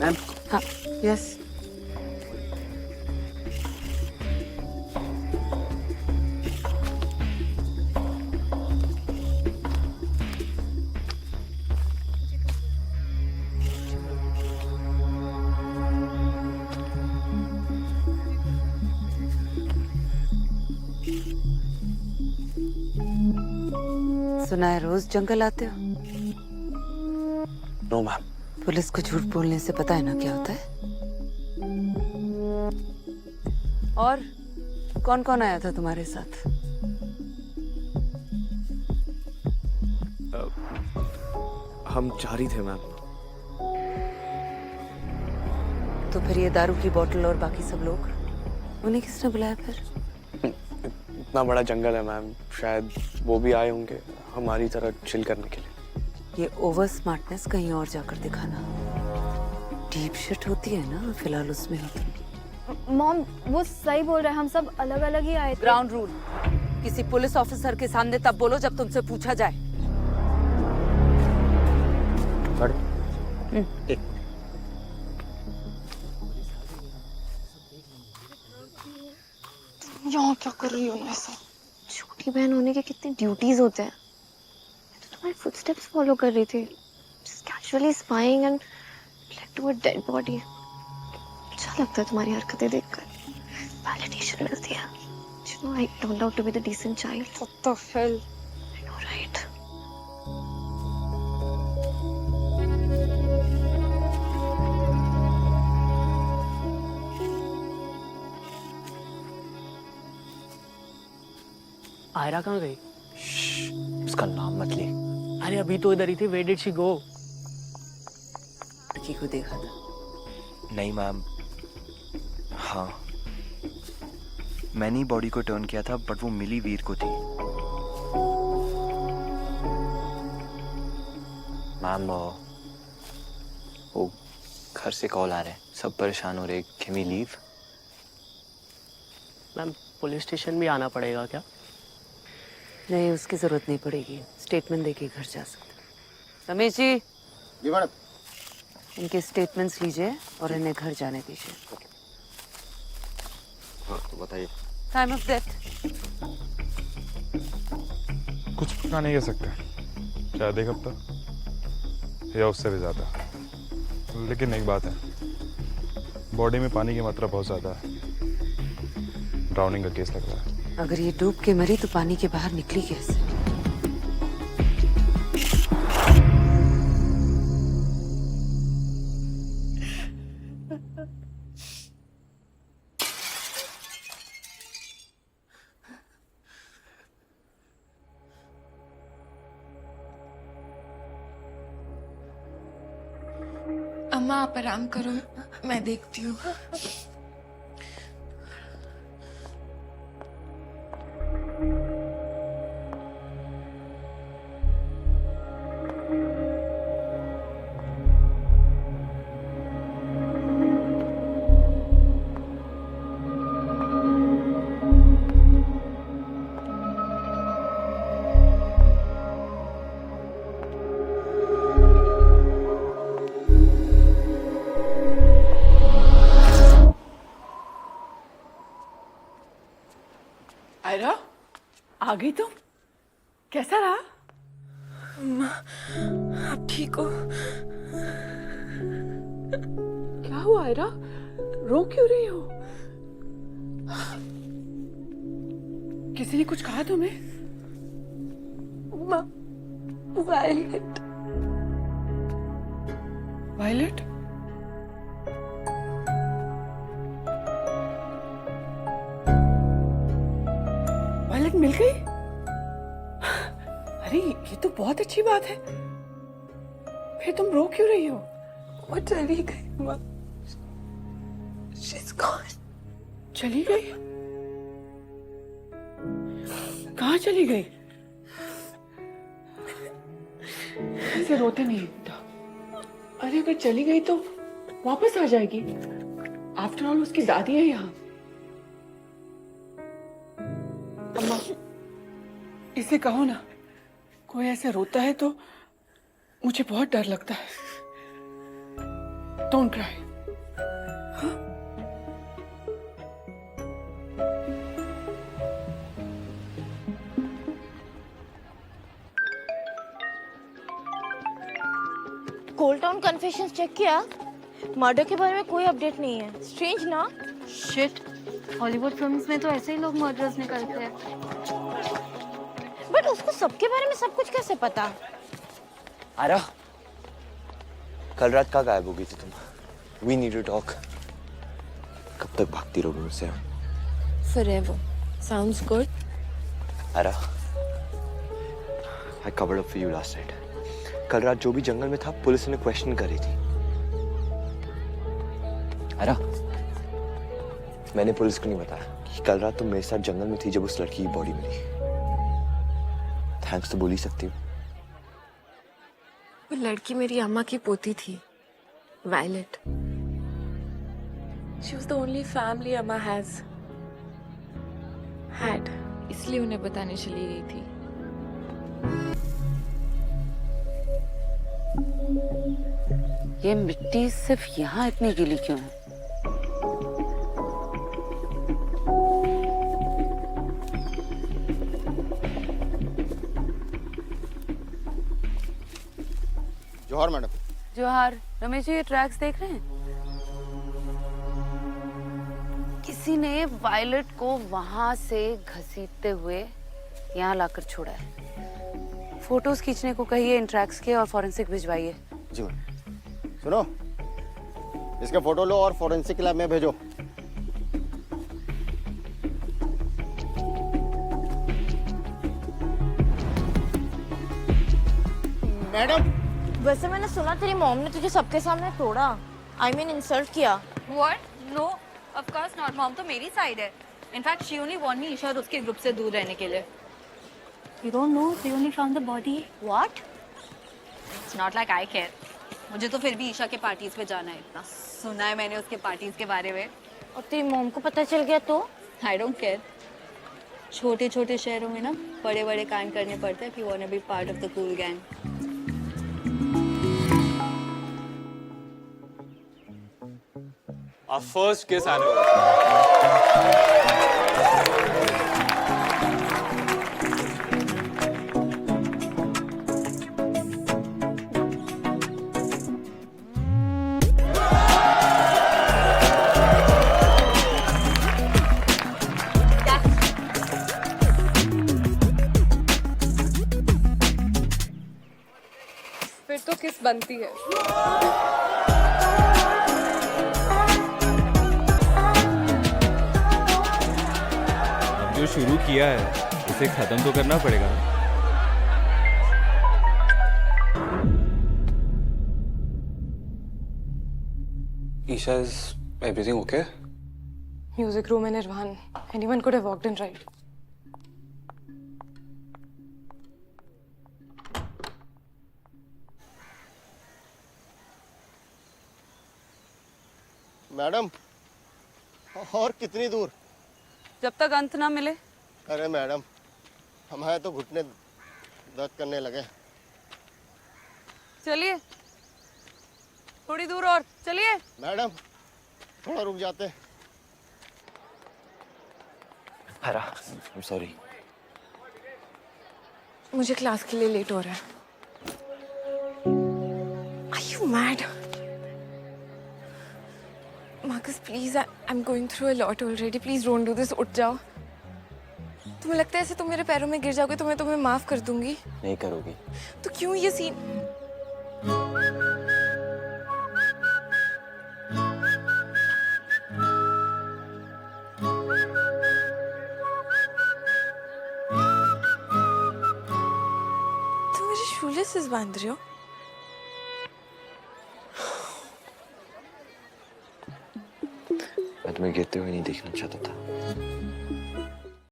Ma'am. हाँ, yes. सुना है रोज जंगल आते हो? No ma'am. पुलिस को झूठ बोलने से पता है ना क्या होता है? और कौन कौन आया था तुम्हारे साथ? हम 4 ही थे मैम। तो फिर ये दारू की बोतल और बाकी सब लोग, उन्हें किसने बुलाया फिर? इतना बड़ा जंगल है मैम, शायद वो भी आए होंगे हमारी तरह चिल करने के लिए। ये ओवर स्मार्टनेस कहीं और जाकर दिखाना। डीप शिट होती है ना, फिलहाल उसमें हो तुम। मॉम वो सही बोल रहे हैं, हम सब अलग अलग ही आए थे। ग्राउंड रूल, किसी पुलिस ऑफिसर के सामने तब बोलो जब तुमसे पूछा जाए। यहाँ क्या कर रही हो ऐसा? छोटी बहन होने के कितने ड्यूटीज होते हैं। मैं तो तुम्हारे फुटस्टेप्स फॉलो कर रही थी, just casually spying and led to a dead body। अच्छा लगता है तुम्हारी हरकतें देखकर, वैलिडेशन मिलती है। You know I turned out to be the decent child। What the hell? I know, right? Ayra कहाँ गई? उसका नाम मत ले। अरे अभी तो इधर ही थी। Where did she go? लड़की को देखा था? नहीं मैम। हाँ, मैंने ही बॉडी को टर्न किया था, बट वो मिली वीर को थी। मैम वो घर से कॉल आ रहे हैं, सब परेशान हो रहे। Can we leave? Ma'am police station भी आना पड़ेगा क्या? नहीं, उसकी जरूरत नहीं पड़ेगी। स्टेटमेंट देके घर जा सकते। रमेश जी, जी मैडम। इनके स्टेटमेंट्स लीजिए और इन्हें घर जाने दीजिए। हाँ तो बताइए। Time of death? कुछ पता नहीं कह सकते, शायद 1 हफ्ता या उससे भी ज़्यादा। लेकिन एक बात है, बॉडी में पानी की मात्रा बहुत ज़्यादा है। ड्राउनिंग का केस लग रहा है। अगर ये डूब के मरी तो पानी के बाहर निकली कैसे? अम्मा आप आराम करो, मैं देखती हूँ। आयरा, आ गई तुम? कैसा रहा? अम्मा आप ठीक हो? क्या हुआ आयरा? रो क्यों रही हो? किसी ने कुछ कहा तुम्हें? अम्मा वायलेट। वायलेट? वायलेट मिल गई? अरे ये तो बहुत अच्छी बात है। फिर तुम रो क्यों रही हो? वो चली गई अम्मा। She's gone। चली गई? कहाँ चली गई? ऐसे रोते नहीं बेटा। अरे अगर चली गई तो वापस आ जाएगी। आफ्टर ऑल उसकी दादी है यहाँ। अम्मा इसे कहो ना, कोई ऐसे रोता है तो मुझे बहुत डर लगता है। Don't cry. Cold Town Confessions check किया? मर्डर के बारे में कोई अपडेट नहीं है। स्ट्रेंज ना? शिट, हॉलीवुड फिल्म्स में तो ऐसे ही लोग मर्डरर्स निकलते हैं। बट उसको सबके बारे में सब कुछ कैसे पता? आरा, कल रात कहाँ गायब हो गई थी तुम? We need to talk. कब तक भागती रहोगी मुझसे? Forever. Sounds good. Ara, I covered up for you last night. कल रात जो भी जंगल में था, पुलिस ने क्वेश्चन करी थी। आरा, मैंने पुलिस को नहीं बताया कि कल रात तुम मेरे साथ जंगल में थी जब उस लड़की की बॉडी मिली। थैंक्स तो बोल ही सकती हूँ। वो लड़की मेरी अम्मा की पोती थी, violet. She was the only family Amma had, इसलिए उन्हें बताने चली गई थी। ये मिट्टी सिर्फ यहाँ इतनी गीली क्यों है? जोहार मैडम। जोहार। रमेश जी, ये ट्रैक्स देख रहे हैं? किसी ने वायलेट को वहां से घसीटते हुए यहाँ लाकर छोड़ा है। फोटोज खींचने को कहिए इन ट्रैक्स के और फॉरेंसिक भिजवाइए। जी मैडम। सुनो, इसके फोटो लो और फॉरेंसिक लैब में भेजो। मैडम, वैसे मैंने सुना तेरी मॉम ने तुझे सबके सामने तोड़ा। I mean इंसल्ट किया। What? No, of course not. Mom तो मेरी साइड है। In fact, she only warned me Isha और उसके ग्रुप से दूर रहने के लिए। You don't know, they only found the body. What? It's not like I care. मुझे तो फिर भी ईशा के पार्टीज पे जाना है। इतना सुना है मैंने उसके पार्टीज के बारे में। और तेरी मॉम को पता चल गया तो? I don't care. छोटे छोटे शहरों में ना बड़े बड़े कांड करने पड़ते हैं if you want to be part of the cool gang. Our first kiss anniversary. फिर तो किस बनती है। जो शुरू किया है उसे खत्म तो करना पड़ेगा। Isha, is everything okay? Music room in Nirvan. Anyone could have walked in, right? Madam, और कितनी दूर? जब तक अंत ना मिले। अरे मैडम, हमारे तो घुटने दर्द करने लगे। चलिए, थोड़ी दूर और चलिए। मैडम, थोड़ा रुक जाते। आरा, I'm sorry. मुझे क्लास के लिए लेट हो रहा है। Are you mad? Marcus, please, I'm going through a lot already. Please don't do this. उठ जाओ। तुम्हें लगता है ऐसे तुम मेरे पैरों में गिर जाओगे तो मैं तुम्हें माफ कर दूंगी? नहीं करोगी। तो क्यों ये सीन? तुम मेरे शूलेसेस बांध रहे हो? मैं तुम्हें गिरते हुए नहीं देखना चाहता था।